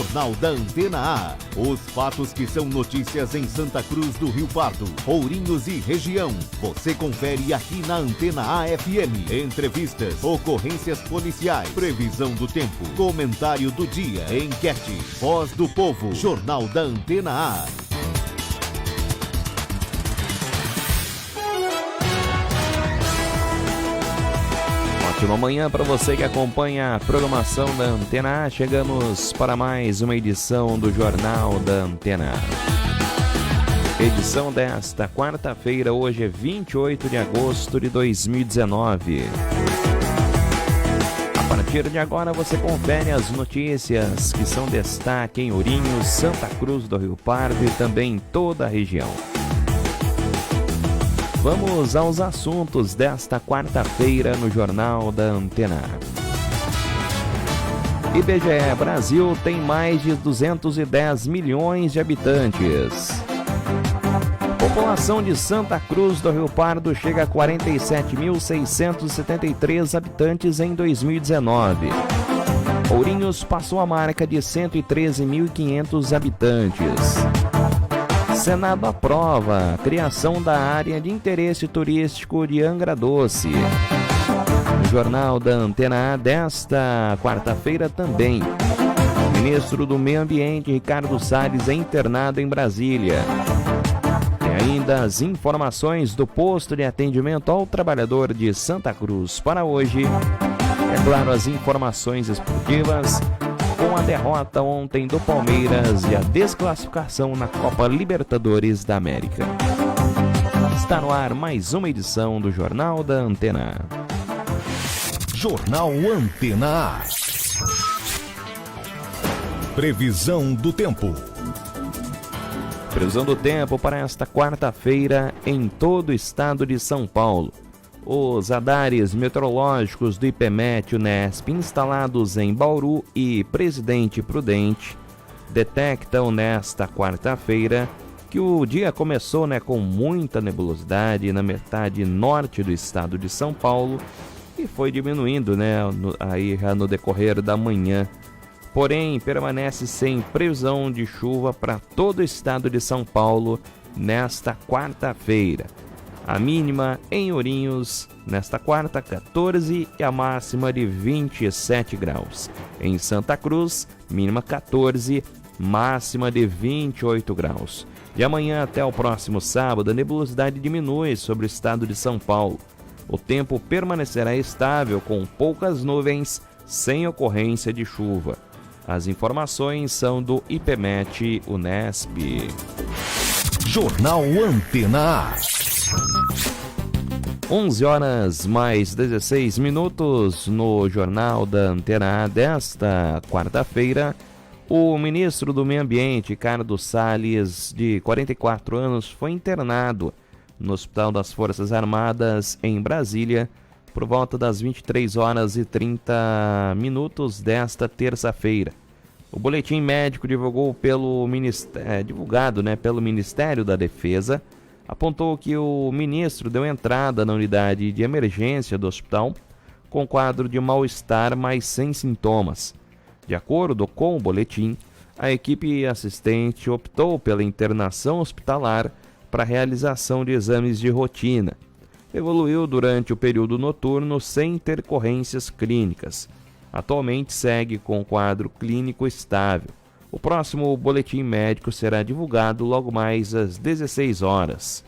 Jornal da Antena A. Os fatos que são notícias em Santa Cruz do Rio Pardo, Ourinhos e região. Você confere aqui na Antena A FM. Entrevistas, ocorrências policiais, previsão do tempo, comentário do dia, enquete, Voz do Povo. Jornal da Antena A. Ótima manhã para você que acompanha a programação da Antena A. Chegamos para mais uma edição do Jornal da Antena A. Edição desta quarta-feira, hoje é 28 de agosto de 2019. A partir de agora você confere as notícias que são destaque em Ourinhos, Santa Cruz do Rio Pardo e também em toda a região. Vamos aos assuntos desta quarta-feira no Jornal da Antena. IBGE Brasil tem mais de 210 milhões de habitantes. População de Santa Cruz do Rio Pardo chega a 47.673 habitantes em 2019. Ourinhos passou a marca de 113.500 habitantes. Senado aprova a criação da área de interesse turístico de Angra Doce. No Jornal da Antena A desta quarta-feira também. O ministro do Meio Ambiente, Ricardo Salles, é internado em Brasília. Tem ainda as informações do posto de atendimento ao trabalhador de Santa Cruz para hoje. É claro, as informações esportivas com a derrota ontem do Palmeiras e a desclassificação na Copa Libertadores da América. Está no ar mais uma edição do Jornal da Antena. Jornal Antena A. Previsão do tempo. Previsão do tempo para esta quarta-feira em todo o estado de São Paulo. Os radares meteorológicos do IPMET Unesp instalados em Bauru e Presidente Prudente detectam nesta quarta-feira que o dia começou com muita nebulosidade na metade norte do estado de São Paulo e foi diminuindo aí já no decorrer da manhã. Porém, permanece sem previsão de chuva para todo o estado de São Paulo nesta quarta-feira. A mínima em Ourinhos, nesta quarta, 14 e a máxima de 27 graus. Em Santa Cruz, mínima 14, máxima de 28 graus. De amanhã até o próximo sábado, a nebulosidade diminui sobre o estado de São Paulo. O tempo permanecerá estável, com poucas nuvens, sem ocorrência de chuva. As informações são do IPMET Unesp. Jornal Antena A. 11 horas mais 16 minutos no Jornal da Antena A desta quarta-feira. O ministro do Meio Ambiente, Ricardo Salles, de 44 anos, foi internado no Hospital das Forças Armadas em Brasília por volta das 23 horas e 30 minutos desta terça-feira. O boletim médico divulgado pelo Ministério da Defesa apontou que o ministro deu entrada na unidade de emergência do hospital com quadro de mal-estar, mas sem sintomas. De acordo com o boletim, a equipe assistente optou pela internação hospitalar para a realização de exames de rotina. Evoluiu durante o período noturno sem intercorrências clínicas. Atualmente segue com quadro clínico estável. O próximo boletim médico será divulgado logo mais às 16 horas.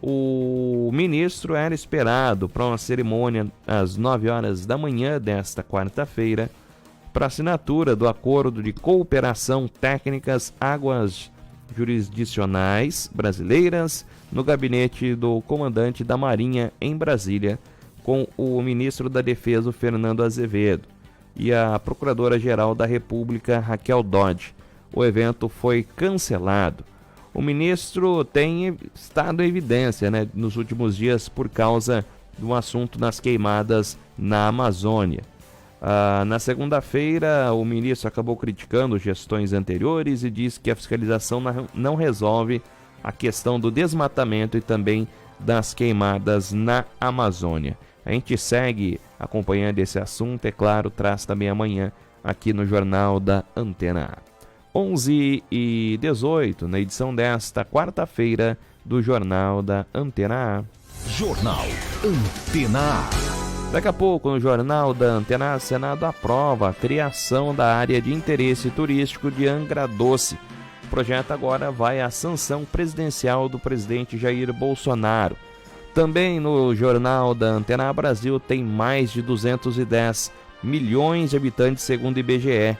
O ministro era esperado para uma cerimônia às 9 horas da manhã desta quarta-feira para assinatura do Acordo de Cooperação Técnicas Águas Jurisdicionais Brasileiras no gabinete do comandante da Marinha em Brasília, com o ministro da Defesa, Fernando Azevedo, e a Procuradora-Geral da República, Raquel Dodge. O evento foi cancelado. O ministro tem estado em evidência nos últimos dias por causa do assunto das queimadas na Amazônia. Na segunda-feira, o ministro acabou criticando gestões anteriores e disse que a fiscalização não resolve a questão do desmatamento e também das queimadas na Amazônia. A gente segue acompanhando esse assunto, é claro, traz também amanhã aqui no Jornal da Antena A. 11h18, na edição desta quarta-feira do Jornal da Antena A. Jornal Antena A. Daqui a pouco, no Jornal da Antena A, Senado aprova a criação da área de interesse turístico de Angra Doce. O projeto agora vai à sanção presidencial do presidente Jair Bolsonaro. Também no Jornal da Antena A, Brasil tem mais de 210 milhões de habitantes, segundo o IBGE.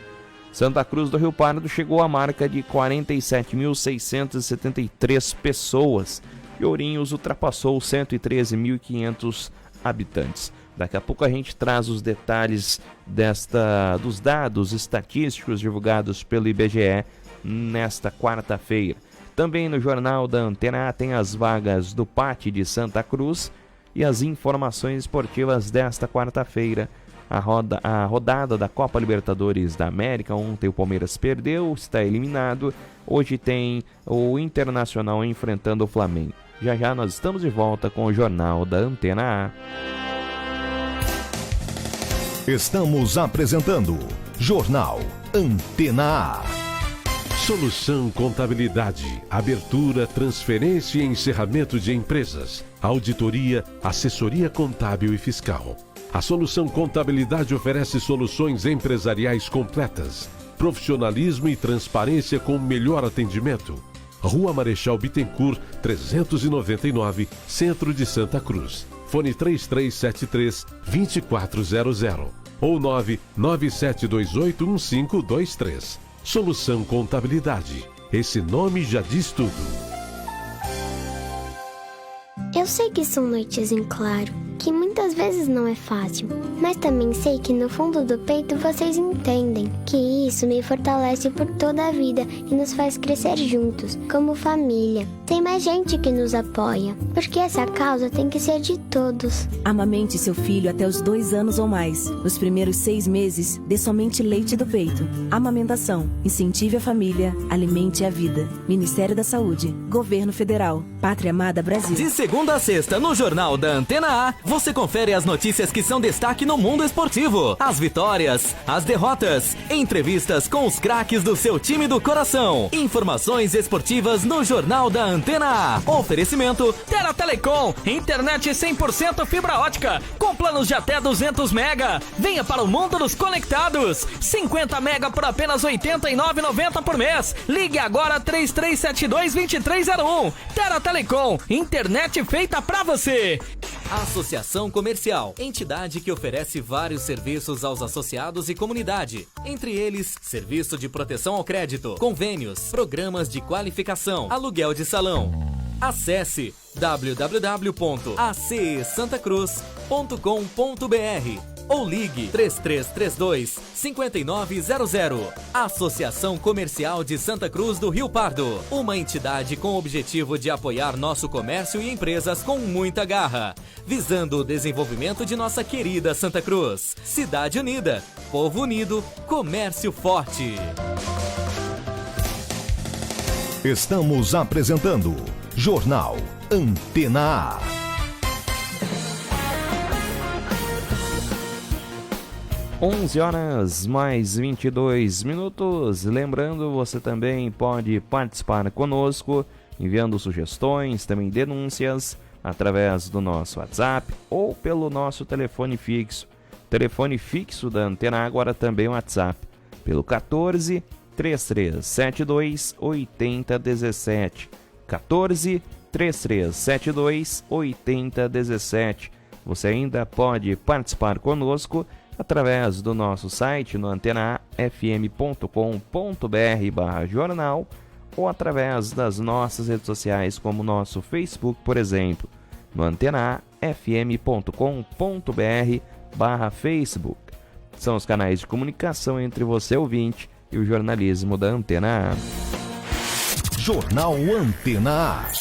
Santa Cruz do Rio Pardo chegou à marca de 47.673 pessoas e Ourinhos ultrapassou 113.500 habitantes. Daqui a pouco a gente traz os detalhes dos dados estatísticos divulgados pelo IBGE nesta quarta-feira. Também no Jornal da Antena A tem as vagas do PAT de Santa Cruz e as informações esportivas desta quarta-feira. A rodada da Copa Libertadores da América. Ontem o Palmeiras perdeu, está eliminado. Hoje tem o Internacional enfrentando o Flamengo. Já já nós estamos de volta com o Jornal da Antena A. Estamos apresentando Jornal Antena A. Solução Contabilidade, abertura, transferência e encerramento de empresas, auditoria, assessoria contábil e fiscal. A Solução Contabilidade oferece soluções empresariais completas, profissionalismo e transparência com melhor atendimento. Rua Marechal Bittencourt, 399, Centro de Santa Cruz. Fone 3373-2400 ou 997281523. Solução Contabilidade. Esse nome já diz tudo. Eu sei que são noites em claro, que muitas vezes não é fácil, mas também sei que no fundo do peito vocês entendem que isso me fortalece por toda a vida e nos faz crescer juntos, como família. Tem mais gente que nos apoia, porque essa causa tem que ser de todos. Amamente seu filho até os 2 anos ou mais. Nos primeiros 6 meses, dê somente leite do peito. Amamentação. Incentive a família. Alimente a vida. Ministério da Saúde. Governo Federal. Pátria Amada Brasil. De segunda a sexta, no Jornal da Antena A, você confere as notícias que são destaque no mundo esportivo. As vitórias, as derrotas, entrevistas com os craques do seu time do coração. Informações esportivas no Jornal da Antena A. Oferecimento Terra Telecom, internet 100% fibra ótica, com planos de até 200 mega. Venha para o mundo dos conectados. 50 mega por apenas R$ 89,90 por mês. Ligue agora 3372-2301. Terra Telecom, internet feita pra você. Associação Comercial, entidade que oferece vários serviços aos associados e comunidade. Entre eles, serviço de proteção ao crédito, convênios, programas de qualificação, aluguel de salão. Acesse www.acesantacruz.com.br ou ligue 3332-5900. Associação Comercial de Santa Cruz do Rio Pardo, uma entidade com o objetivo de apoiar nosso comércio e empresas com muita garra, visando o desenvolvimento de nossa querida Santa Cruz. Cidade unida, povo unido, comércio forte. Estamos apresentando Jornal Antena A. 11h22. Lembrando, você também pode participar conosco, enviando sugestões, também denúncias, através do nosso WhatsApp ou pelo nosso telefone fixo. Telefone fixo da Antena agora também o WhatsApp, pelo 14 3372 8017. 14 3372 8017. Você ainda pode participar conosco através do nosso site no antenafm.com.br/jornal ou através das nossas redes sociais, como o nosso Facebook, por exemplo, no antenafm.com.br/Facebook. São os canais de comunicação entre você, ouvinte, e o jornalismo da Antena A. Jornal Antena A.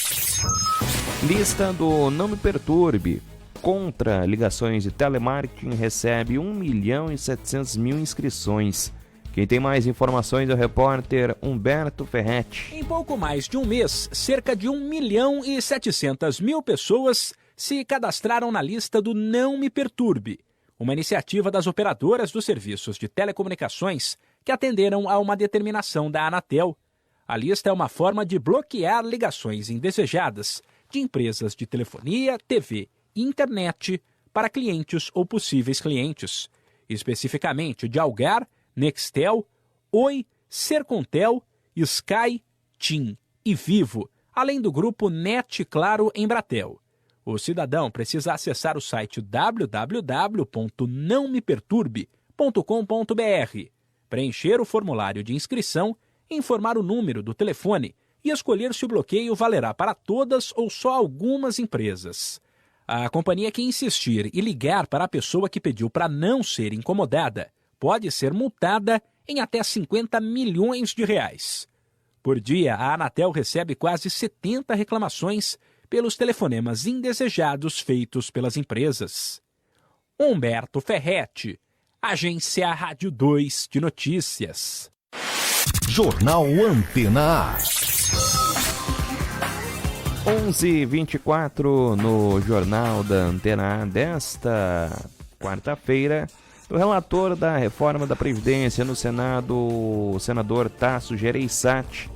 Lista do Não Me Perturbe contra ligações de telemarketing recebe 1.700.000 inscrições. Quem tem mais informações é o repórter Humberto Ferretti. Em pouco mais de um mês, cerca de 1.700.000 pessoas se cadastraram na lista do Não Me Perturbe, uma iniciativa das operadoras dos serviços de telecomunicações que atenderam a uma determinação da Anatel. A lista é uma forma de bloquear ligações indesejadas de empresas de telefonia, TV e internet para clientes ou possíveis clientes, especificamente de Algar, Nextel, Oi, Sercontel, Sky, TIM e Vivo, além do grupo Net Claro Embratel. O cidadão precisa acessar o site www.nãomeperturbe.com.br, preencher o formulário de inscrição, informar o número do telefone e escolher se o bloqueio valerá para todas ou só algumas empresas. A companhia que insistir e ligar para a pessoa que pediu para não ser incomodada pode ser multada em até 50 milhões de reais. Por dia, a Anatel recebe quase 70 reclamações pelos telefonemas indesejados feitos pelas empresas. Humberto Ferretti, Agência Rádio 2 de Notícias. Jornal Antena A. 11h24 no Jornal da Antena A desta quarta-feira. O relator da reforma da Previdência no Senado, o senador Tasso Gereissati,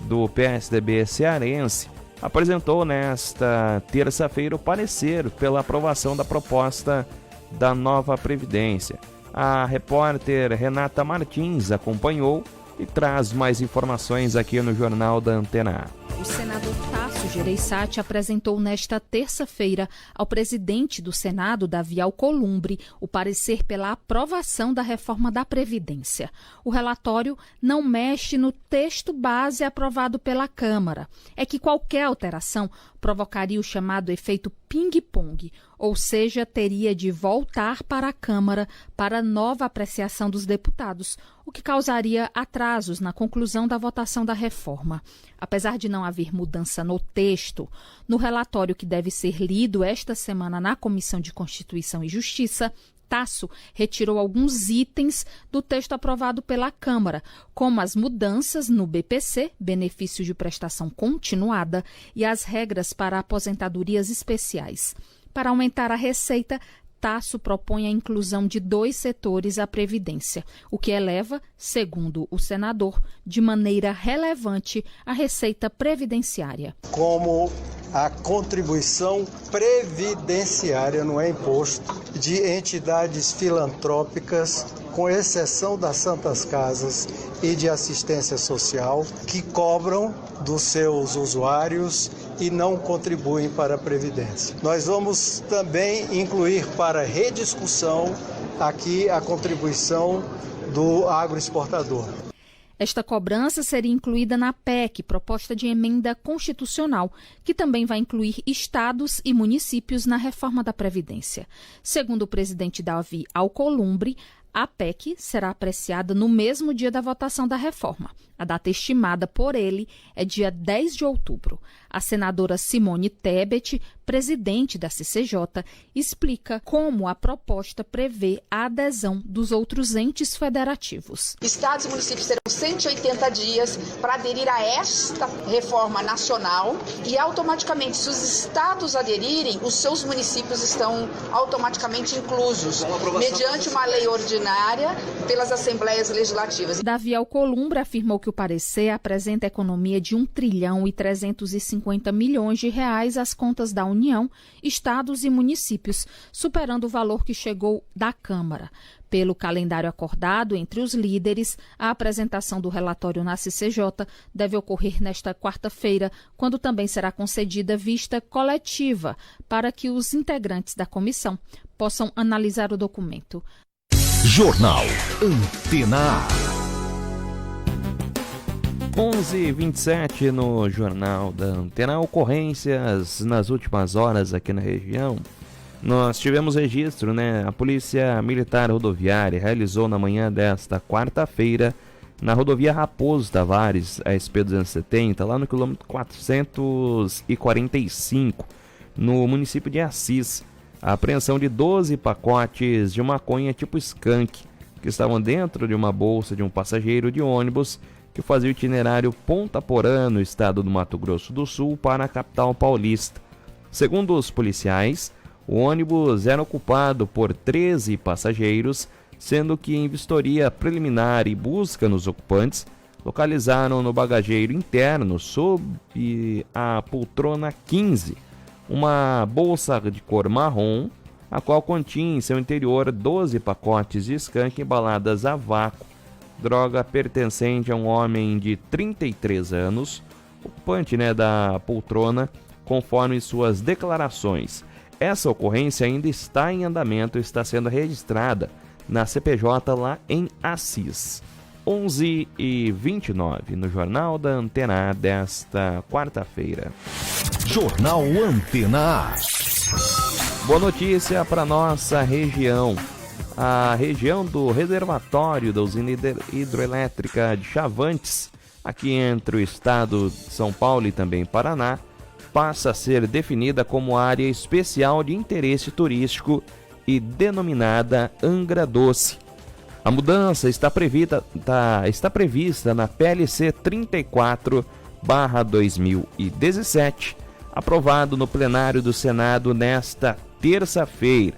do PSDB cearense, apresentou nesta terça-feira o parecer pela aprovação da proposta da nova Previdência. A repórter Renata Martins acompanhou e traz mais informações aqui no Jornal da Antena A. O senador Tasso Gereissati apresentou nesta terça-feira ao presidente do Senado, Davi Alcolumbre, o parecer pela aprovação da reforma da Previdência. O relatório não mexe no texto base aprovado pela Câmara. É que qualquer alteração provocaria o chamado efeito ping-pong, ou seja, teria de voltar para a Câmara para nova apreciação dos deputados, o que causaria atrasos na conclusão da votação da reforma. Apesar de não haver mudança no texto, no relatório que deve ser lido esta semana na Comissão de Constituição e Justiça, Tasso retirou alguns itens do texto aprovado pela Câmara, como as mudanças no BPC, benefício de prestação continuada, e as regras para aposentadorias especiais. Para aumentar a receita, Tasso propõe a inclusão de 2 setores à Previdência, o que eleva, segundo o senador, de maneira relevante a receita previdenciária. Como a contribuição previdenciária, não é imposto, de entidades filantrópicas, com exceção das Santas Casas e de assistência social, que cobram dos seus usuários e não contribuem para a Previdência. Nós vamos também incluir para rediscussão aqui a contribuição do agroexportador. Esta cobrança seria incluída na PEC, proposta de emenda constitucional, que também vai incluir estados e municípios na reforma da Previdência. Segundo o presidente Davi Alcolumbre, a PEC será apreciada no mesmo dia da votação da reforma. A data estimada por ele é dia 10 de outubro. A senadora Simone Tebet, presidente da CCJ, explica como a proposta prevê a adesão dos outros entes federativos. Estados e municípios terão 180 dias para aderir a esta reforma nacional e automaticamente, se os estados aderirem, os seus municípios estão automaticamente inclusos, mediante uma lei ordinária pelas assembleias legislativas. Davi Alcolumbre afirmou que o parecer apresenta economia de 1.350 bilhões de reais às contas da União, estados e municípios, superando o valor que chegou da Câmara. Pelo calendário acordado entre os líderes, a apresentação do relatório na CCJ deve ocorrer nesta quarta-feira, quando também será concedida vista coletiva para que os integrantes da comissão possam analisar o documento. Jornal Antena A. 11h27 no Jornal da Antena. Ocorrências nas últimas horas aqui na região. Nós tivemos registro, A Polícia Militar Rodoviária realizou na manhã desta quarta-feira, na rodovia Raposo Tavares, a SP-270, lá no quilômetro 445, no município de Assis, a apreensão de 12 pacotes de maconha tipo skunk, que estavam dentro de uma bolsa de um passageiro de ônibus que fazia o itinerário Ponta Porã, no estado do Mato Grosso do Sul, para a capital paulista. Segundo os policiais, o ônibus era ocupado por 13 passageiros, sendo que em vistoria preliminar e busca nos ocupantes, localizaram no bagageiro interno, sob a poltrona 15, uma bolsa de cor marrom, a qual continha em seu interior 12 pacotes de skunk embaladas a vácuo, droga pertencente a um homem de 33 anos, ocupante da poltrona, conforme suas declarações. Essa ocorrência ainda está em andamento e está sendo registrada na CPJ lá em Assis. 11h29, no Jornal da Antena A desta quarta-feira. Jornal Antena A. Boa notícia para nossa região. A região do reservatório da usina hidroelétrica de Chavantes, aqui entre o estado de São Paulo e também Paraná, passa a ser definida como área especial de interesse turístico e denominada Angra Doce. A mudança está prevista na PLC 34/2017, aprovado no plenário do Senado nesta terça-feira.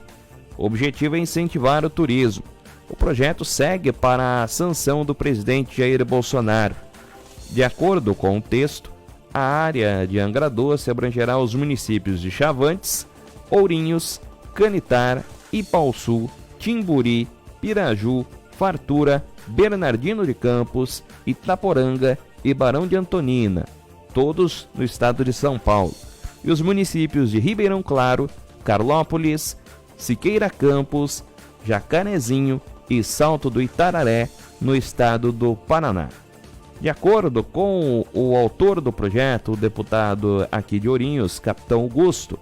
O objetivo é incentivar o turismo. O projeto segue para a sanção do presidente Jair Bolsonaro. De acordo com o texto, a área de Angra Doce abrangerá os municípios de Chavantes, Ourinhos, Canitar, Ipaussu, Timburi, Piraju, Fartura, Bernardino de Campos, Itaporanga e Barão de Antonina, todos no estado de São Paulo, e os municípios de Ribeirão Claro, Carlópolis, Siqueira Campos, Jacarezinho e Salto do Itararé, no estado do Paraná. De acordo com o autor do projeto, o deputado aqui de Ourinhos, Capitão Augusto,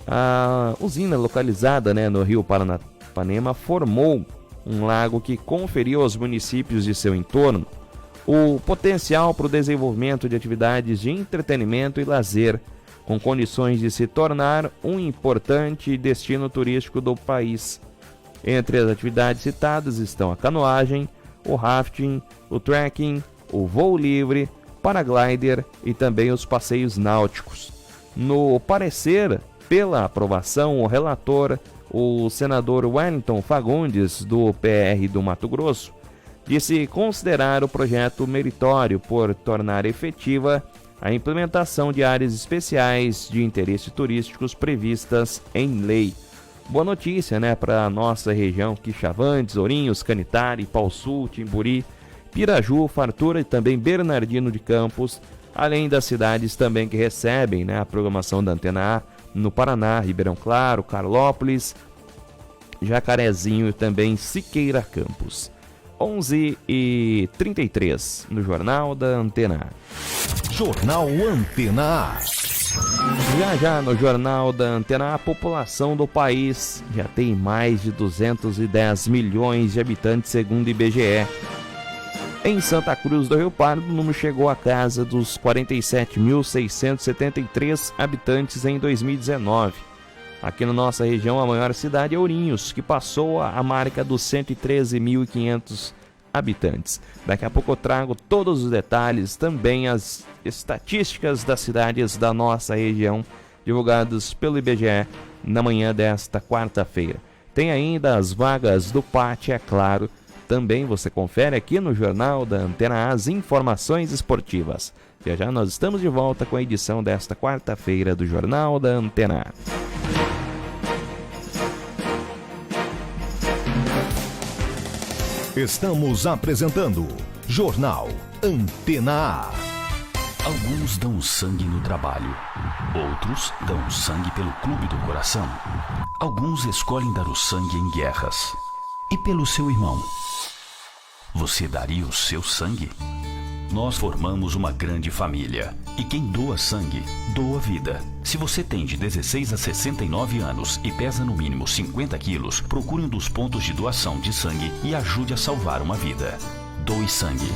a usina localizada no rio Paranapanema formou um lago que conferiu aos municípios de seu entorno o potencial para o desenvolvimento de atividades de entretenimento e lazer, com condições de se tornar um importante destino turístico do país. Entre as atividades citadas estão a canoagem, o rafting, o trekking, o voo livre, paraglider e também os passeios náuticos. No parecer pela aprovação, o relator, o senador Wellington Fagundes, do PR do Mato Grosso, disse considerar o projeto meritório por tornar efetiva a implementação de áreas especiais de interesse turísticos previstas em lei. Boa notícia, para a nossa região, que Chavantes, Ourinhos, Canitar, Ipaussu, Timburi, Piraju, Fartura e também Bernardino de Campos, além das cidades também que recebem a programação da Antena A no Paraná, Ribeirão Claro, Carlópolis, Jacarezinho e também Siqueira Campos. 11h33, no Jornal da Antena A. Jornal Antena A. Já no Jornal da Antena A, a população do país já tem mais de 210 milhões de habitantes, segundo o IBGE. Em Santa Cruz do Rio Pardo, o número chegou à casa dos 47.673 habitantes em 2019. Aqui na nossa região, a maior cidade é Ourinhos, que passou a marca dos 113.500 habitantes. Daqui a pouco eu trago todos os detalhes, também as estatísticas das cidades da nossa região, divulgados pelo IBGE na manhã desta quarta-feira. Tem ainda as vagas do PAT, é claro. Também você confere aqui no Jornal da Antena A as informações esportivas. Já nós estamos de volta com a edição desta quarta-feira do Jornal da Antena A. Estamos apresentando Jornal Antena A. Alguns dão sangue no trabalho, outros dão sangue pelo clube do coração. Alguns escolhem dar o sangue em guerras. E pelo seu irmão? Você daria o seu sangue? Nós formamos uma grande família. E quem doa sangue, doa vida. Se você tem de 16 a 69 anos e pesa no mínimo 50 quilos, procure um dos pontos de doação de sangue e ajude a salvar uma vida. Doe sangue.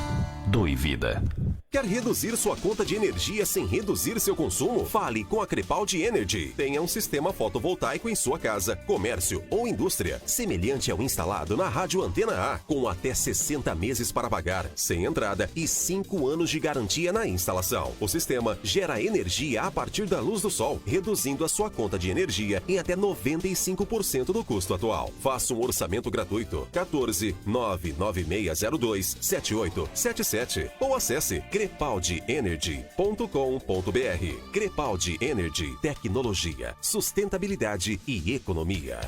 Doe vida. Quer reduzir sua conta de energia sem reduzir seu consumo? Fale com a Crepaldi Energy. Tenha um sistema fotovoltaico em sua casa, comércio ou indústria, semelhante ao instalado na Rádio Antena A, com até 60 meses para pagar, sem entrada e 5 anos de garantia na instalação. O sistema gera energia a partir da luz do sol, reduzindo a sua conta de energia em até 95% do custo atual. Faça um orçamento gratuito. 14 99602 7877 ou acesse crepaldienergy.com.br. Crepaldi Energy, tecnologia, sustentabilidade e economia.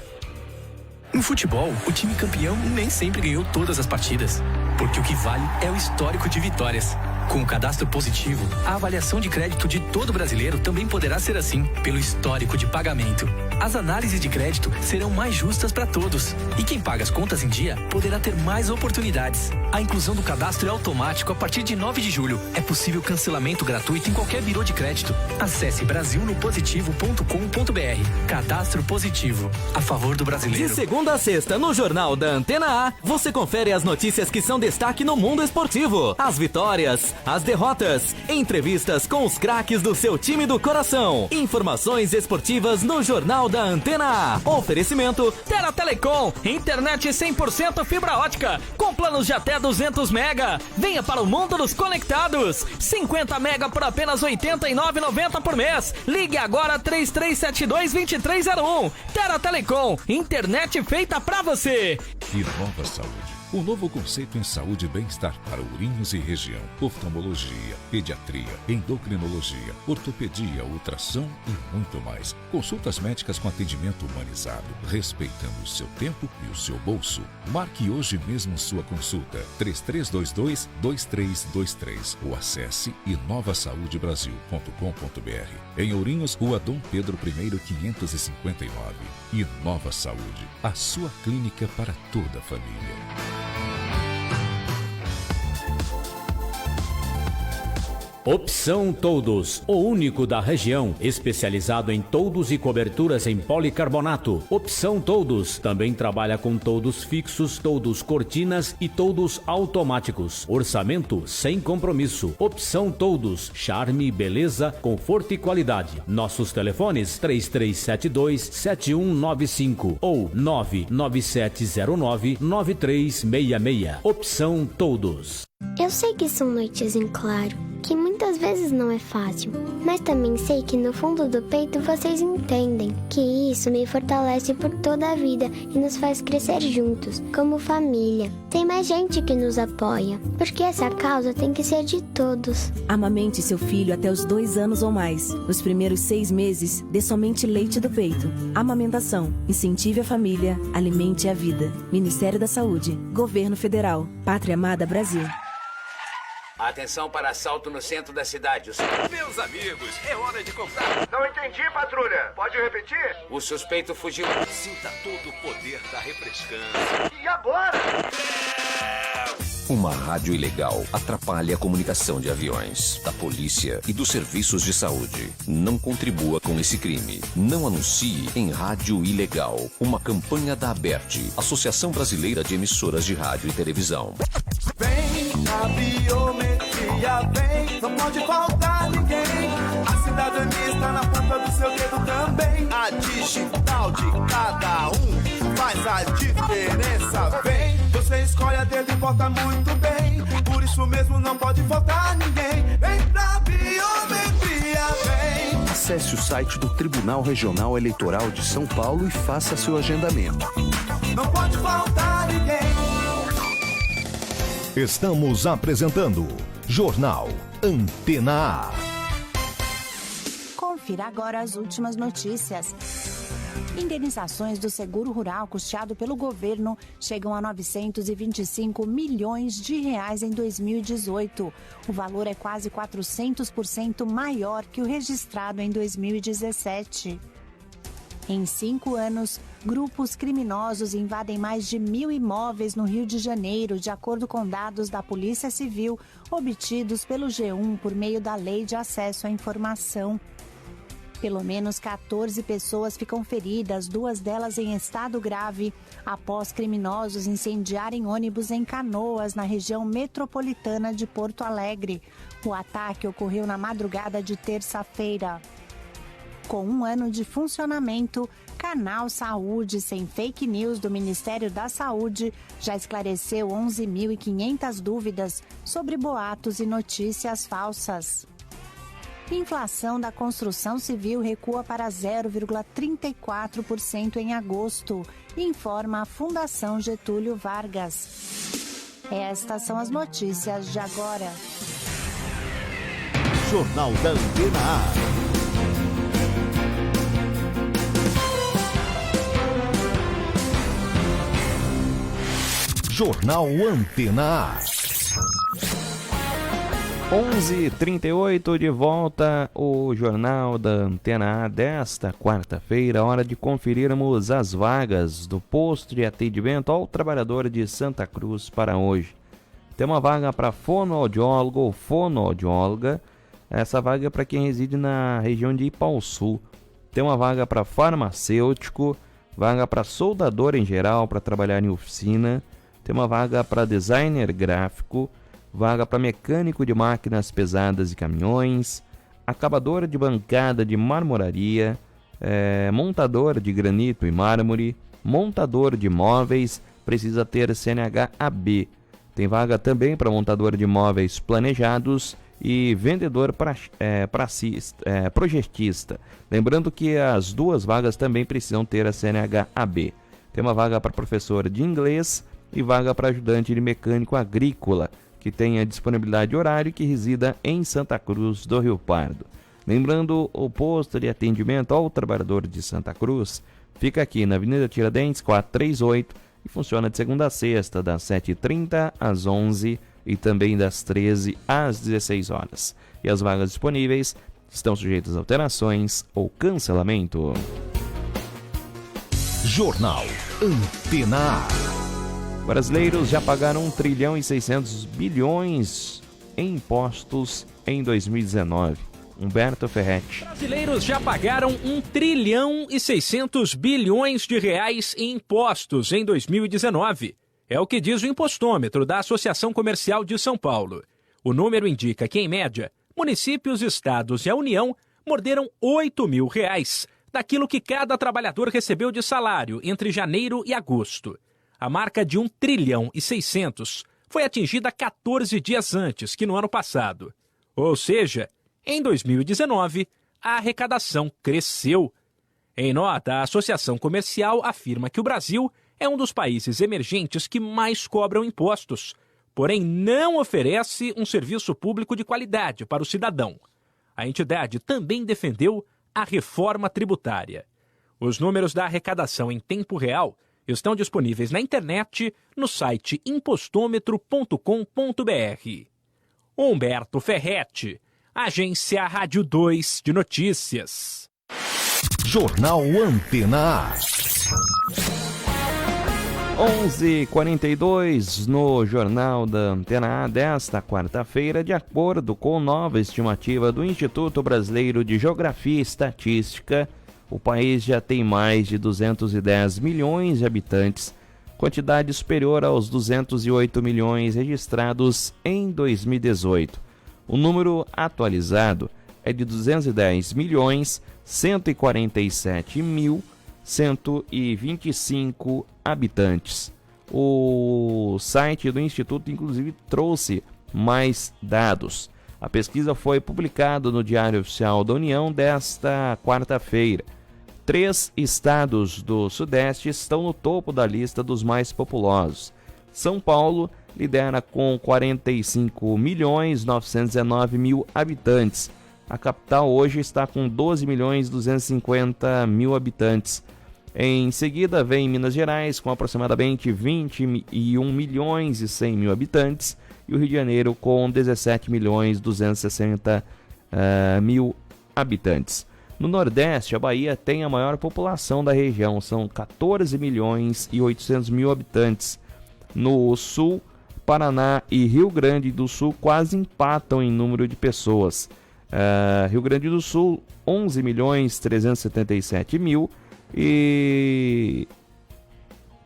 No futebol, o time campeão nem sempre ganhou todas as partidas, porque o que vale é o histórico de vitórias. Com o cadastro positivo, a avaliação de crédito de todo brasileiro também poderá ser assim, pelo histórico de pagamento. As análises de crédito serão mais justas para todos, e quem paga as contas em dia poderá ter mais oportunidades. A inclusão do cadastro é automático a partir de 9 de julho. É possível cancelamento gratuito em qualquer birô de crédito. Acesse brasilnopositivo.com.br. Cadastro Positivo, a favor do brasileiro. De segunda a sexta, no Jornal da Antena A, você confere as notícias que são destaque no mundo esportivo. As vitórias, as derrotas, entrevistas com os craques do seu time do coração. Informações esportivas no Jornal da Antena A. Oferecimento Terra Telecom, internet 100% fibra ótica, com planos de até 200 mega. Venha para o mundo dos conectados. 50 mega por apenas R$ 89,90 por mês. Ligue agora 3372-2301. Terra Telecom, internet feita pra você. Inova Saúde. Um novo conceito em saúde e bem-estar para Ourinhos e região. Oftalmologia, pediatria, endocrinologia, ortopedia, ultrassom e muito mais. Consultas médicas com atendimento humanizado, respeitando o seu tempo e o seu bolso. Marque hoje mesmo sua consulta. 3322-2323 ou acesse inovasaudebrasil.com.br. Em Ourinhos, Rua Dom Pedro I, 559. Inova Saúde, a sua clínica para toda a família. Opção Toldos, o único da região, especializado em toldos e coberturas em policarbonato. Opção Toldos também trabalha com toldos fixos, toldos cortinas e toldos automáticos. Orçamento sem compromisso. Opção Toldos, charme, beleza, conforto e qualidade. Nossos telefones 3372-7195 ou 99709-9366. Opção Toldos. Eu sei que são noites em claro, que muitas vezes não é fácil, mas também sei que no fundo do peito vocês entendem que isso me fortalece por toda a vida e nos faz crescer juntos, como família. Tem mais gente que nos apoia, porque essa causa tem que ser de todos. Amamente seu filho até os 2 anos ou mais. Nos primeiros 6 meses, dê somente leite do peito. Amamentação. Incentive a família. Alimente a vida. Ministério da Saúde. Governo Federal. Pátria Amada Brasil. Atenção para assalto no centro da cidade. Meus amigos, é hora de comprar. Não entendi, patrulha. Pode repetir? O suspeito fugiu. Sinta todo o poder da refrescância. E agora? Uma rádio ilegal atrapalha a comunicação de aviões, da polícia e dos serviços de saúde. Não contribua com esse crime. Não anuncie em rádio ilegal. Uma campanha da ABERT, Associação Brasileira de Emissoras de Rádio e Televisão. Vem a biometria, vem, não pode faltar ninguém. A cidadania está na ponta do seu dedo também. A digital de cada um faz a diferença. Vem, você escolhe a dedo e vota muito bem. Por isso mesmo não pode faltar ninguém. Vem pra biometria, vem. Acesse o site do Tribunal Regional Eleitoral de São Paulo e faça seu agendamento. Não pode faltar ninguém. Estamos apresentando Jornal Antena A. Confira agora as últimas notícias. Indenizações do seguro rural custeado pelo governo chegam a 925 milhões de reais em 2018. O valor é quase 400% maior que o registrado em 2017. Em 5 anos, grupos criminosos invadem mais de 1.000 imóveis no Rio de Janeiro, de acordo com dados da Polícia Civil, obtidos pelo G1 por meio da Lei de Acesso à Informação. Pelo menos 14 pessoas ficam feridas, 2 delas em estado grave, após criminosos incendiarem ônibus em Canoas, na região metropolitana de Porto Alegre. O ataque ocorreu na madrugada de terça-feira. Com 1 ano de funcionamento, Canal Saúde Sem Fake News do Ministério da Saúde já esclareceu 11.500 dúvidas sobre boatos e notícias falsas. Inflação da construção civil recua para 0,34% em agosto, informa a Fundação Getúlio Vargas. Estas são as notícias de agora. Jornal da Antena A. Jornal Antena A. 11h38, de volta o Jornal da Antena A desta quarta-feira, hora de conferirmos as vagas do posto de atendimento ao trabalhador de Santa Cruz para hoje. Tem uma vaga para fonoaudiólogo ou fonoaudióloga, essa vaga é para quem reside na região de Ipauçu. Tem uma vaga para farmacêutico, vaga para soldador em geral para trabalhar em oficina, tem uma vaga para designer gráfico, vaga para mecânico de máquinas pesadas e caminhões, acabador de bancada de marmoraria, montador de granito e mármore, montador de móveis, precisa ter CNH AB. Tem vaga também para montador de móveis planejados e vendedor projetista. Lembrando que as duas vagas também precisam ter a CNH AB. Tem uma vaga para professor de inglês e vaga para ajudante de mecânico agrícola, que tenha disponibilidade de horário e que resida em Santa Cruz do Rio Pardo. Lembrando, o posto de atendimento ao trabalhador de Santa Cruz fica aqui na Avenida Tiradentes 438 e funciona de segunda a sexta, das 7h30 às 11h e também das 13 às 16 horas. E as vagas disponíveis estão sujeitas a alterações ou cancelamento. Jornal Antena A. Brasileiros já pagaram 1 trilhão e 600 bilhões em impostos em 2019. Humberto Ferretti. Brasileiros já pagaram 1 trilhão e 600 bilhões de reais em impostos em 2019. É o que diz o impostômetro da Associação Comercial de São Paulo. O número indica que, em média, municípios, estados e a União morderam R$8 mil daquilo que cada trabalhador recebeu de salário entre janeiro e agosto. A marca de 1 trilhão e 600 foi atingida 14 dias antes que no ano passado. Ou seja, em 2019, a arrecadação cresceu. Em nota, a Associação Comercial afirma que o Brasil é um dos países emergentes que mais cobram impostos, porém não oferece um serviço público de qualidade para o cidadão. A entidade também defendeu a reforma tributária. Os números da arrecadação em tempo real estão disponíveis na internet no site impostômetro.com.br. Humberto Ferretti, Agência Rádio 2 de Notícias. Jornal Antena A. 11h42 no Jornal da Antena A desta quarta-feira, de acordo com nova estimativa do Instituto Brasileiro de Geografia e Estatística, o país já tem mais de 210 milhões de habitantes, quantidade superior aos 208 milhões registrados em 2018. O número atualizado é de 210.147.125 habitantes. O site do Instituto, inclusive, trouxe mais dados. A pesquisa foi publicada no Diário Oficial da União desta quarta-feira. 3 estados do Sudeste estão no topo da lista dos mais populosos. São Paulo lidera com 45.919.000 habitantes. A capital hoje está com 12.250.000 habitantes. Em seguida vem Minas Gerais com aproximadamente 21.100.000 habitantes e o Rio de Janeiro com 17.260.000 habitantes. No Nordeste, a Bahia tem a maior população da região, são 14.800.000 habitantes. No Sul, Paraná e Rio Grande do Sul quase empatam em número de pessoas. Rio Grande do Sul, 11.377.000 e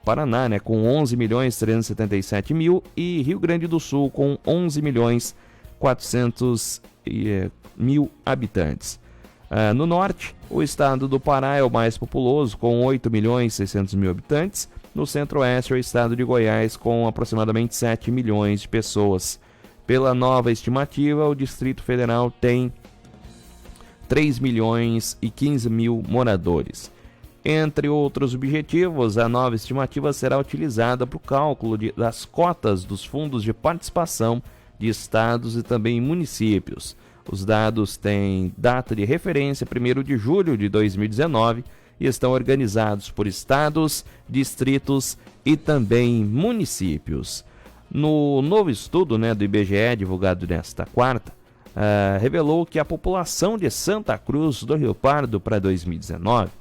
Paraná, com 11.377.000 e Rio Grande do Sul com 11.400.000 400.000 habitantes. No norte, o estado do Pará é o mais populoso, com 8.600.000 habitantes. No centro-oeste, é o estado de Goiás, com aproximadamente 7 milhões de pessoas. Pela nova estimativa, o Distrito Federal tem 3.015.000 moradores. Entre outros objetivos, a nova estimativa será utilizada para o cálculo das cotas dos fundos de participação de estados e também municípios. Os dados têm data de referência 1º de julho de 2019 e estão organizados por estados, distritos e também municípios. No novo estudo do IBGE, divulgado nesta quarta, revelou que a população de Santa Cruz do Rio Pardo para 2019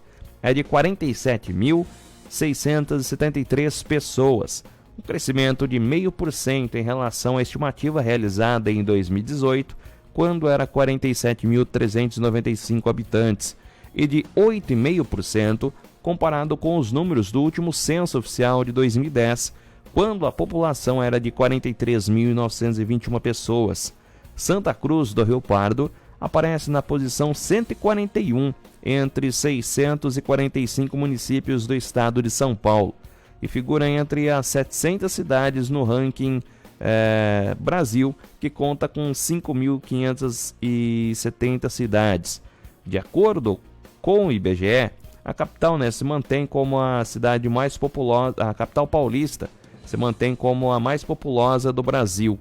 é de 47.673 pessoas, um crescimento de 0,5% em relação à estimativa realizada em 2018, quando era 47.395 habitantes, e de 8,5% comparado com os números do último censo oficial de 2010, quando a população era de 43.921 pessoas. Santa Cruz do Rio Pardo aparece na posição 141 entre 645 municípios do estado de São Paulo e figura entre as 700 cidades no ranking Brasil, que conta com 5.570 cidades. De acordo com o IBGE, a capital se mantém como a cidade mais populosa, a capital paulista se mantém como a mais populosa do Brasil,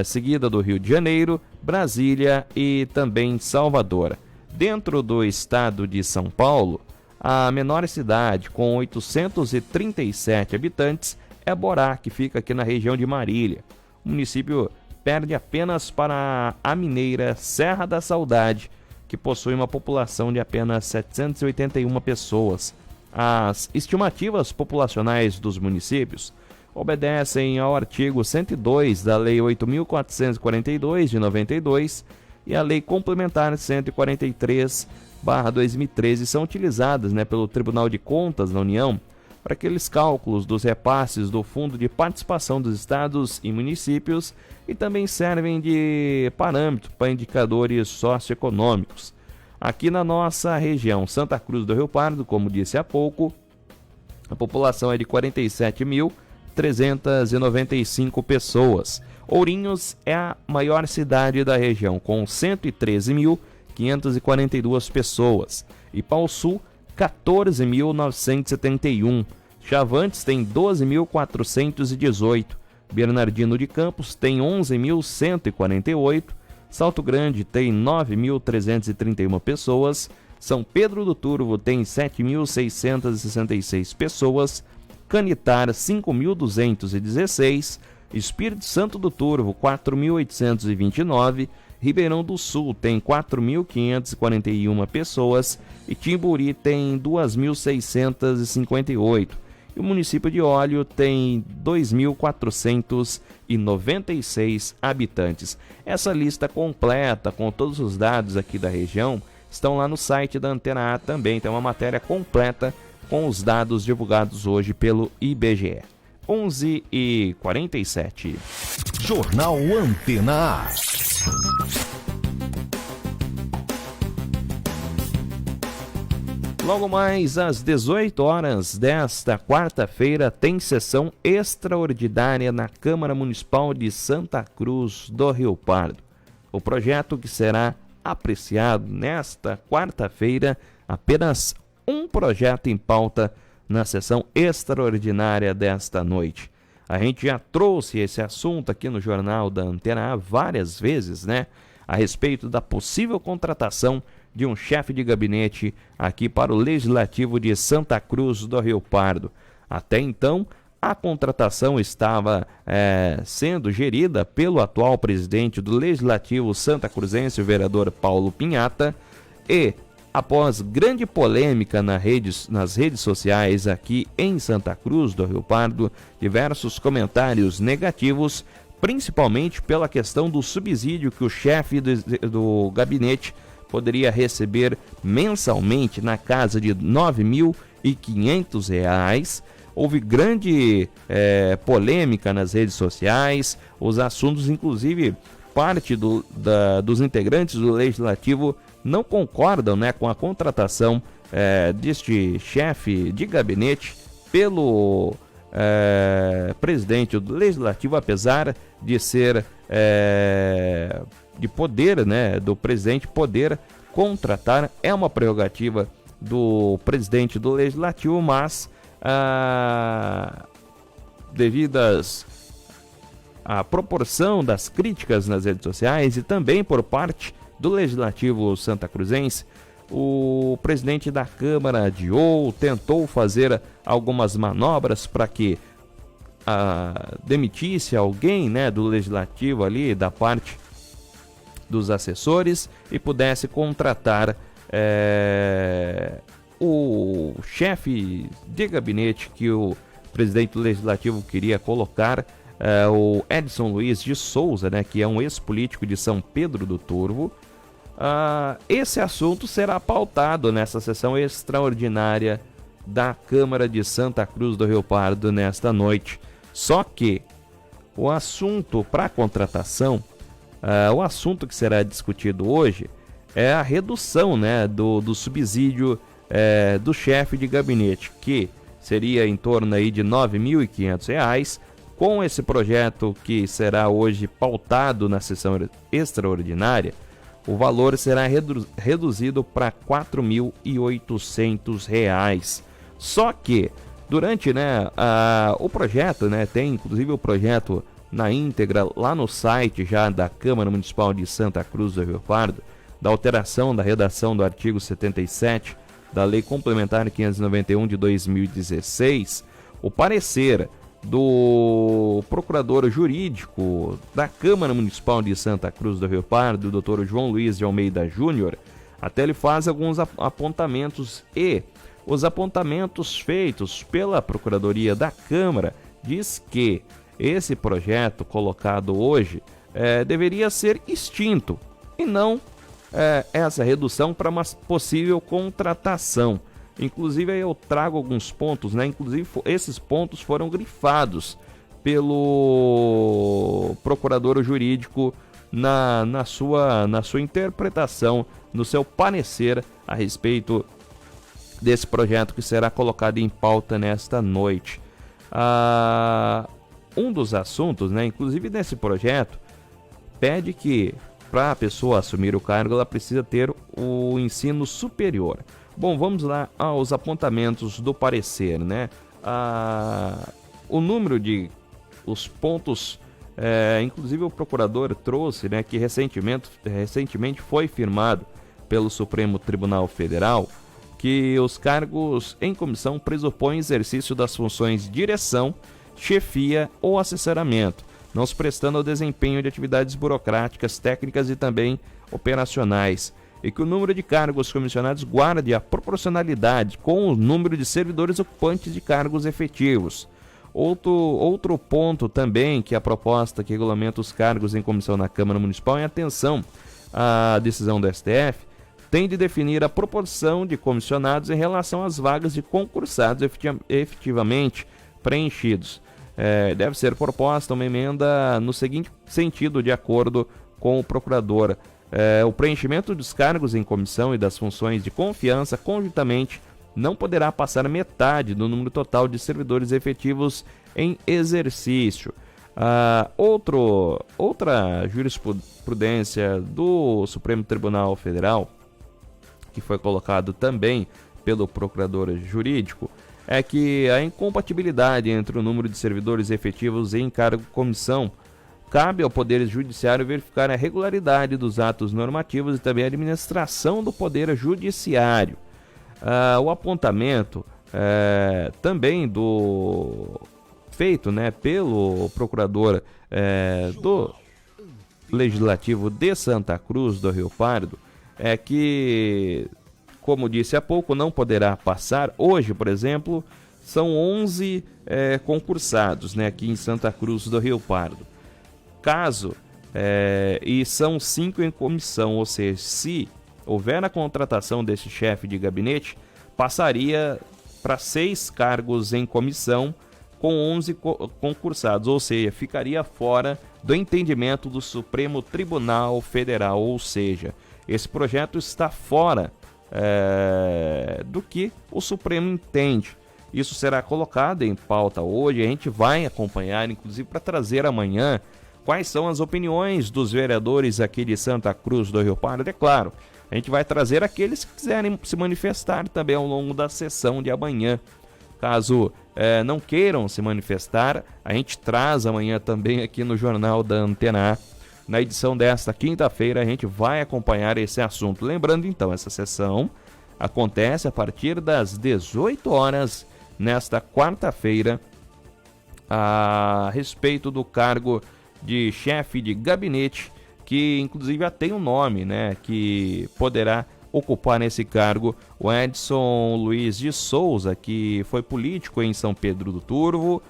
seguida do Rio de Janeiro, Brasília e também Salvador. Dentro do estado de São Paulo, a menor cidade, com 837 habitantes, é Borá, que fica aqui na região de Marília. O município perde apenas para a mineira Serra da Saudade, que possui uma população de apenas 781 pessoas. As estimativas populacionais dos municípios obedecem ao artigo 102 da Lei 8.442, de 92, e a Lei Complementar 143/2013, são utilizadas pelo Tribunal de Contas da União para aqueles cálculos dos repasses do Fundo de Participação dos Estados e Municípios e também servem de parâmetro para indicadores socioeconômicos. Aqui na nossa região, Santa Cruz do Rio Pardo, como disse há pouco, a população é de 47.395 pessoas. Ourinhos é a maior cidade da região, com 113.542 pessoas. Ipauçu, 14.971. Chavantes tem 12.418. Bernardino de Campos tem 11.148. Salto Grande tem 9.331 pessoas. São Pedro do Turvo tem 7.666 pessoas. Canitar, 5.216. Espírito Santo do Turvo, 4.829. Ribeirão do Sul tem 4.541 pessoas e Timburi tem 2.658. E o município de Óleo tem 2.496 habitantes. Essa lista completa com todos os dados aqui da região estão lá no site da Antena A também. Tem uma matéria completa com os dados divulgados hoje pelo IBGE. 11h47. Jornal Antena A. Logo mais às 18 horas desta quarta-feira tem sessão extraordinária na Câmara Municipal de Santa Cruz do Rio Pardo. O projeto que será apreciado nesta quarta-feira, apenas um projeto em pauta na sessão extraordinária desta noite. A gente já trouxe esse assunto aqui no Jornal da Antena A várias vezes, a respeito da possível contratação de um chefe de gabinete aqui para o Legislativo de Santa Cruz do Rio Pardo. Até então, a contratação estava sendo gerida pelo atual presidente do Legislativo santacruzense, o vereador Paulo Pinhata, e após grande polêmica nas redes sociais aqui em Santa Cruz do Rio Pardo, diversos comentários negativos, principalmente pela questão do subsídio que o chefe do gabinete poderia receber mensalmente na casa de R$ 9.500. Houve grande polêmica nas redes sociais, os assuntos inclusive parte dos integrantes do Legislativo não concordam, né, com a contratação deste chefe de gabinete pelo presidente do Legislativo, apesar de ser de poder, né, do presidente poder contratar, é uma prerrogativa do presidente do Legislativo, mas devidas à proporção das críticas nas redes sociais e também por parte do Legislativo santacruzense, o presidente da Câmara adiou, tentou fazer algumas manobras para que demitisse alguém, né, do Legislativo ali, da parte dos assessores, e pudesse contratar o chefe de gabinete que o presidente do Legislativo queria colocar, o Edson Luiz de Souza, né, que é um ex-político de São Pedro do Turvo. Esse assunto será pautado nessa sessão extraordinária da Câmara de Santa Cruz do Rio Pardo nesta noite. Só que o assunto para a contratação, o assunto que será discutido hoje é a redução, né, do subsídio do chefe de gabinete, que seria em torno aí de R$ 9.500. Com esse projeto que será hoje pautado na sessão extraordinária, o valor será reduzido para R$ 4.800. Só que durante, né, o projeto, né, tem inclusive o projeto na íntegra lá no site já da Câmara Municipal de Santa Cruz do Rio Pardo, da alteração da redação do artigo 77 da Lei Complementar 591 de 2016, o parecer do procurador jurídico da Câmara Municipal de Santa Cruz do Rio Pardo, o Dr. João Luiz de Almeida Júnior, até ele faz alguns apontamentos, e os apontamentos feitos pela Procuradoria da Câmara diz que esse projeto colocado hoje deveria ser extinto e não essa redução para uma possível contratação. Inclusive eu trago alguns pontos, né? Inclusive esses pontos foram grifados pelo procurador jurídico na sua interpretação, no seu parecer a respeito desse projeto que será colocado em pauta nesta noite. Um dos assuntos, né, inclusive nesse projeto, pede que para a pessoa assumir o cargo ela precisa ter o ensino superior. Bom, vamos lá aos apontamentos do parecer, né? O número de os pontos, inclusive o procurador trouxe, né, que recentemente foi firmado pelo Supremo Tribunal Federal, que os cargos em comissão pressupõem exercício das funções de direção, chefia ou assessoramento, não se prestando ao desempenho de atividades burocráticas, técnicas e também operacionais, e que o número de cargos comissionados guarde a proporcionalidade com o número de servidores ocupantes de cargos efetivos. Outro ponto também que a proposta que regulamenta os cargos em comissão na Câmara Municipal, em atenção à decisão do STF, tem de definir a proporção de comissionados em relação às vagas de concursados efetivamente preenchidos. Deve ser proposta uma emenda no seguinte sentido, de acordo com o procurador. O preenchimento dos cargos em comissão e das funções de confiança conjuntamente não poderá passar metade do número total de servidores efetivos em exercício. Outra jurisprudência do Supremo Tribunal Federal, que foi colocado também pelo procurador jurídico, é que a incompatibilidade entre o número de servidores efetivos em cargo comissão cabe ao Poder Judiciário verificar a regularidade dos atos normativos e também a administração do Poder Judiciário. O apontamento também feito, né, pelo procurador do Legislativo de Santa Cruz do Rio Pardo é que, como disse há pouco, não poderá passar. Hoje, por exemplo, são 11 concursados, né, aqui em Santa Cruz do Rio Pardo. E são 5 em comissão, ou seja, se houver a contratação desse chefe de gabinete, passaria para 6 cargos em comissão com 11 concursados, ou seja, ficaria fora do entendimento do Supremo Tribunal Federal, ou seja, esse projeto está fora do que o Supremo entende. Isso será colocado em pauta hoje, a gente vai acompanhar, inclusive para trazer amanhã quais são as opiniões dos vereadores aqui de Santa Cruz do Rio Pardo. É claro, a gente vai trazer aqueles que quiserem se manifestar também ao longo da sessão de amanhã. Caso não queiram se manifestar, a gente traz amanhã também aqui no Jornal da Antena A. Na edição desta quinta-feira, a gente vai acompanhar esse assunto. Lembrando, então, essa sessão acontece a partir das 18 horas nesta quarta-feira, a respeito do cargo de chefe de gabinete, que inclusive já tem um nome, né, que poderá ocupar nesse cargo, o Edson Luiz de Souza, que foi político em São Pedro do Turvo,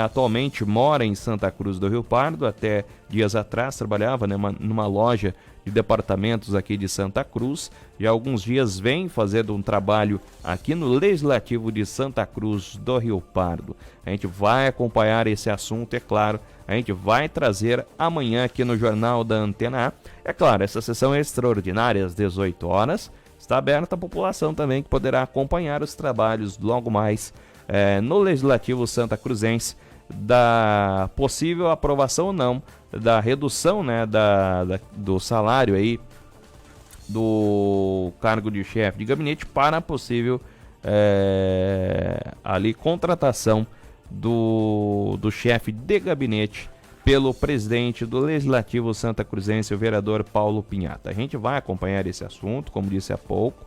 atualmente mora em Santa Cruz do Rio Pardo, até dias atrás trabalhava, né, numa loja de departamentos aqui de Santa Cruz, e há alguns dias vem fazendo um trabalho aqui no Legislativo de Santa Cruz do Rio Pardo. A gente vai acompanhar esse assunto, é claro, a gente vai trazer amanhã aqui no Jornal da Antena A. É claro, essa sessão é extraordinária, às 18 horas, está aberta à população também, que poderá acompanhar os trabalhos logo mais no Legislativo Santa Cruzense, da possível aprovação ou não da redução, né, do salário aí do cargo de chefe de gabinete para a possível ali contratação do chefe de gabinete pelo presidente do Legislativo Santa Cruzense, o vereador Paulo Pinhata. A gente vai acompanhar esse assunto, como disse há pouco,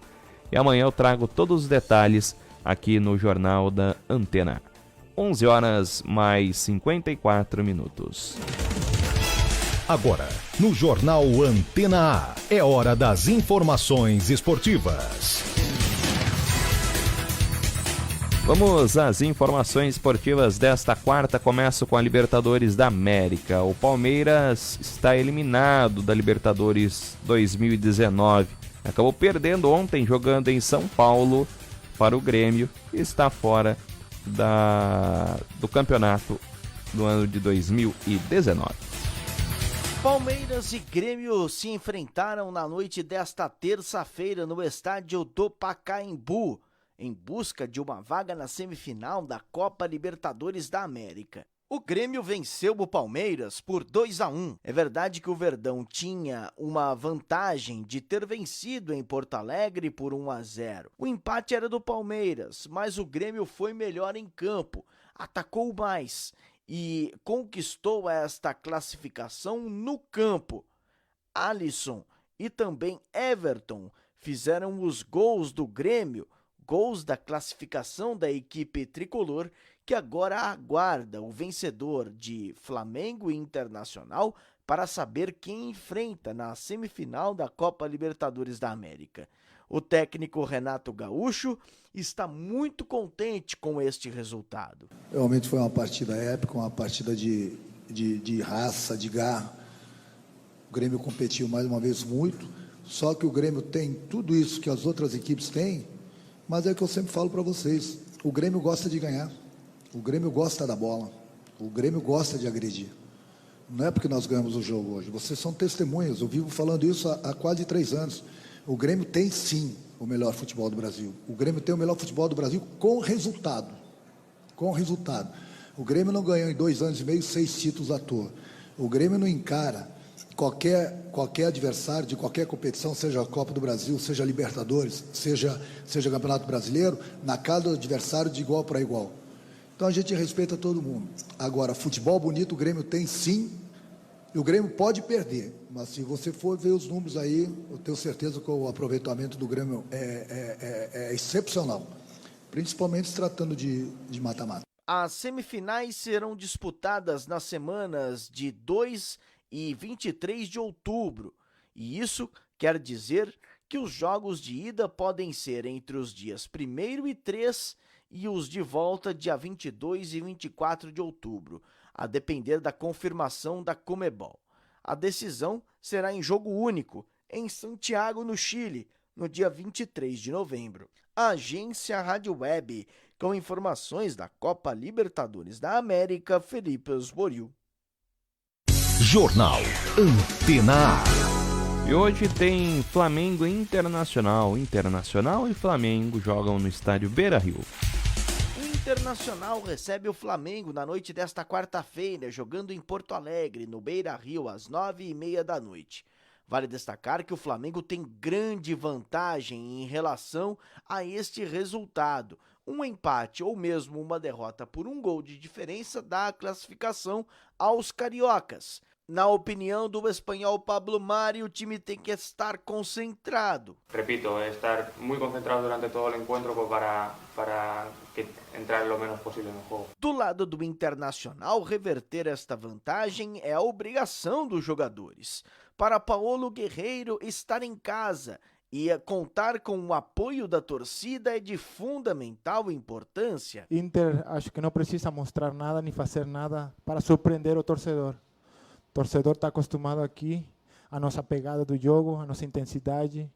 e amanhã eu trago todos os detalhes aqui no Jornal da Antena. 11 horas mais 54 minutos. Agora, no Jornal Antena A, é hora das informações esportivas. Vamos às informações esportivas desta quarta. Começo com a Libertadores da América. O Palmeiras está eliminado da Libertadores 2019. Acabou perdendo ontem jogando em São Paulo para o Grêmio e está fora do campeonato do ano de 2019. Palmeiras e Grêmio se enfrentaram na noite desta terça-feira no estádio do Pacaembu, em busca de uma vaga na semifinal da Copa Libertadores da América. O Grêmio venceu o Palmeiras por 2-1. É verdade que o Verdão tinha uma vantagem de ter vencido em Porto Alegre por 1-0. O empate era do Palmeiras, mas o Grêmio foi melhor em campo, atacou mais e conquistou esta classificação no campo. Alisson e também Everton fizeram os gols do Grêmio, gols da classificação da equipe tricolor, que agora aguarda o vencedor de Flamengo e Internacional para saber quem enfrenta na semifinal da Copa Libertadores da América. O técnico Renato Gaúcho está muito contente com este resultado. Realmente foi uma partida épica, uma partida de raça, de garra. O Grêmio competiu mais uma vez muito, só que o Grêmio tem tudo isso que as outras equipes têm, mas é o que eu sempre falo para vocês, o Grêmio gosta de ganhar, o Grêmio gosta da bola, o Grêmio gosta de agredir. Não é porque nós ganhamos o jogo hoje, vocês são testemunhas, eu vivo falando isso há quase 3 anos. O Grêmio tem sim o melhor futebol do Brasil. O Grêmio tem o melhor futebol do Brasil com resultado. Com resultado. O Grêmio não ganhou em 2 anos e meio 6 títulos à toa. O Grêmio não encara qualquer adversário de qualquer competição, seja a Copa do Brasil, seja a Libertadores, seja Campeonato Brasileiro, na casa do adversário de igual para igual. Então a gente respeita todo mundo. Agora, futebol bonito o Grêmio tem sim, e o Grêmio pode perder, mas se você for ver os números aí, eu tenho certeza que o aproveitamento do Grêmio é excepcional, principalmente se tratando de mata-mata. As semifinais serão disputadas nas semanas de 2 e 23 de outubro, e isso quer dizer que os jogos de ida podem ser entre os dias 1º e 3 e os de volta dia 22 e 24 de outubro, a depender da confirmação da Conmebol. A decisão será em jogo único, em Santiago, no Chile, no dia 23 de novembro. A agência Rádio Web Com informações da Copa Libertadores da América, Felipe Osborio. Jornal Antena A. E hoje tem Flamengo Internacional. Internacional e Flamengo jogam no estádio Beira-Rio. O Internacional recebe o Flamengo na noite desta quarta-feira, jogando em Porto Alegre, no Beira-Rio, às 9h30 da noite. Vale destacar que o Flamengo tem grande vantagem em relação a este resultado. Um empate ou mesmo uma derrota por 1 gol de diferença dá a classificação aos cariocas. Na opinião do espanhol Pablo Mari, o time tem que estar concentrado. Repito, estar muy concentrado durante todo el encuentro para que entrar lo menos posible no juego. Do lado do Internacional, reverter esta vantagem é a obrigação dos jogadores. Para Paulo Guerreiro, estar em casa e contar com o apoio da torcida é de fundamental importância. Inter acho que não precisa mostrar nada nem fazer nada para surpreender o torcedor. O torcedor está acostumado aqui à nossa pegada do jogo, à nossa intensidade.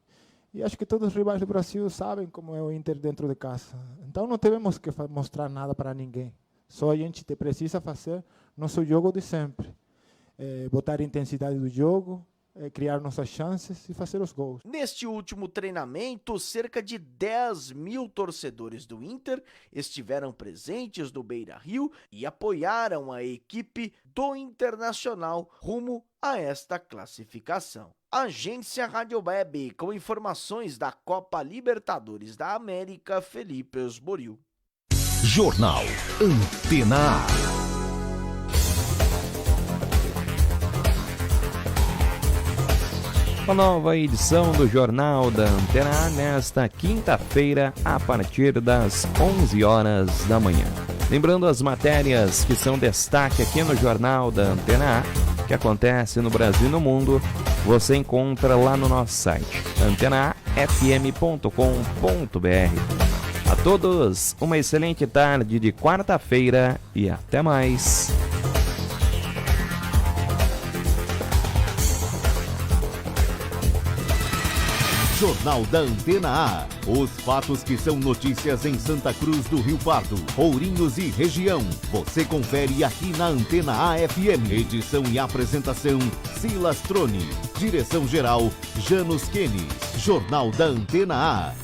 E acho que todos os rivais do Brasil sabem como é o Inter dentro de casa. Então não temos que mostrar nada para ninguém. Só a gente precisa fazer nosso jogo de sempre. Botar a intensidade do jogo, criar nossas chances e fazer os gols. Neste último treinamento, cerca de 10 mil torcedores do Inter estiveram presentes no Beira-Rio e apoiaram a equipe do Internacional rumo a esta classificação. Agência Rádio Web, com informações da Copa Libertadores da América, Felipe Osborio. Jornal Antena A. Uma nova edição do Jornal da Antena A nesta quinta-feira, a partir das 11 horas da manhã. Lembrando as matérias que são destaque aqui no Jornal da Antena A, que acontece no Brasil e no mundo, você encontra lá no nosso site, antenaafm.com.br. A todos, uma excelente tarde de quarta-feira e até mais. Jornal da Antena A. Os fatos que são notícias em Santa Cruz do Rio Pardo, Ourinhos e região. Você confere aqui na Antena A-FM. Edição e apresentação, Silas Troni. Direção-geral, Janus Kenis. Jornal da Antena A.